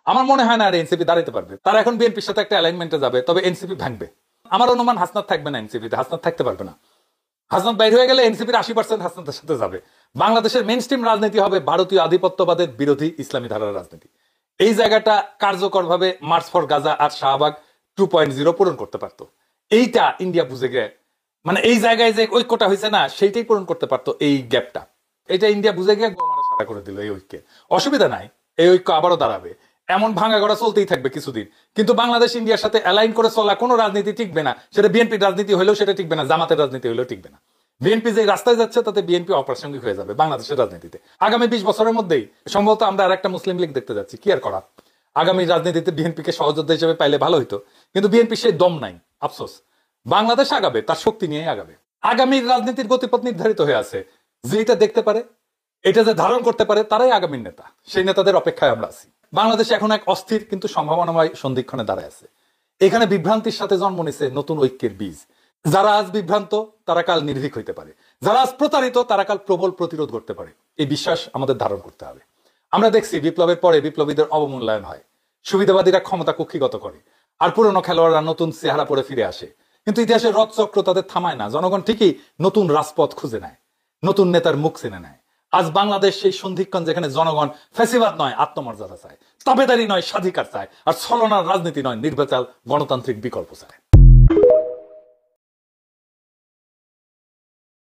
আমার মনে হয় না আর এনসিপি দাঁড়াতে পারবে। তারা এখন বিএনপির সাথে একটা অ্যালাইনমেন্টে যাবে, তবে এনসিপি ভাঙবে। আমার অনুমান হাসনাত থাকবে না এনসিপিতে, হাসনাত থাকতে পারবে না। হাসনাত বাইর হয়ে গেলে এনসিপির 80% হাসনাতের সাথে যাবে। বাংলাদেশের মেইন স্ট্রিম রাজনীতি হবে ভারতীয় আধিপত্যবাদের বিরোধী ইসলামী ধারার রাজনীতি। এই জায়গাটা কার্যকরভাবে মার্চ ফর গাজা আর শাহবাগ 2.0 পূরণ করতে পারতো। এইটা ইন্ডিয়া বুঝে গিয়ে, মানে এই জায়গায় যে ঐক্যটা হয়েছে না, সেইটাই পূরণ করতে পারতো এই গ্যাপটা। এটা ইন্ডিয়া বুঝে গিয়ে গোমারা সারা করে দিল এই ঐক্যে। অসুবিধা নাই, এই ঐক্য আবারও দাঁড়াবে। এমন ভাঙা গড়া চলতেই থাকবে কিছুদিন, কিন্তু বাংলাদেশ ইন্ডিয়ার সাথে অ্যালাইন করে চলা কোনো রাজনীতি টিকবে না। সেটা বিএনপির রাজনীতি হলেও সেটা টিকবে না, জামাতের রাজনীতি হলেও টিকবে না। বিএনপি যে রাস্তায় যাচ্ছে তাতে বিএনপি অপ্রাসঙ্গিক হয়ে যাবে বাংলাদেশের রাজনীতিতে। আগামী 20 বছরের মধ্যেই সম্ভবত আমরা আর একটা মুসলিম লীগ দেখতে যাচ্ছি। কি আর করা, আগামী রাজনীতিতে বিএনপিকে সহযোদ্ধা হিসেবে পাইলে ভালো হইতো, কিন্তু বিএনপি সেই দম নাই। আফসোস, বাংলাদেশ আগাবে তার শক্তি নিয়ে আগাবে। আগামীর রাজনীতির গতিপথ নির্ধারিত হয়ে আছে। যে এটা দেখতে পারে, এটা যে ধারণ করতে পারে, তারাই আগামীর নেতা। সেই নেতাদের অপেক্ষায় আমরা আছি। বাংলাদেশ এখন এক অস্থির কিন্তু সম্ভাবনাময় সন্ধিক্ষণে দাঁড়ায় আছে। এখানে বিভ্রান্তির সাথে জন্ম নিছে নতুন ঐক্যের বীজ। যারা আজ বিভ্রান্ত তারা কাল নির্ভীক হইতে পারে, যারা আজ প্রতারিত তারা কাল প্রবল প্রতিরোধ করতে পারে। এই বিশ্বাস আমাদের ধারণ করতে হবে। আমরা দেখছি বিপ্লবের পরে বিপ্লবীদের অবমূল্যায়ন হয়, সুবিধাবাদীরা ক্ষমতা কক্ষিগত করে, আর পুরনো খেলোয়াড়রা নতুন চেহারা পরে ফিরে আসে। কিন্তু ইতিহাসের রথচক্র তাদের থামায় না। জনগণ ঠিকই নতুন রাজপথ খুঁজে নেয়, নতুন নেতার মুখ চিনে নেয়। আজ বাংলাদেশ সেই সন্ধিক্ষণ যেখানে জনগণ ফ্যাসিবাদ নয় আত্মমর্যাদা চায়, তাবেদারি নয় স্বাধিকার চায়, আর ছলনার রাজনীতি নয় নির্বাচন গণতান্ত্রিক বিকল্প চায়।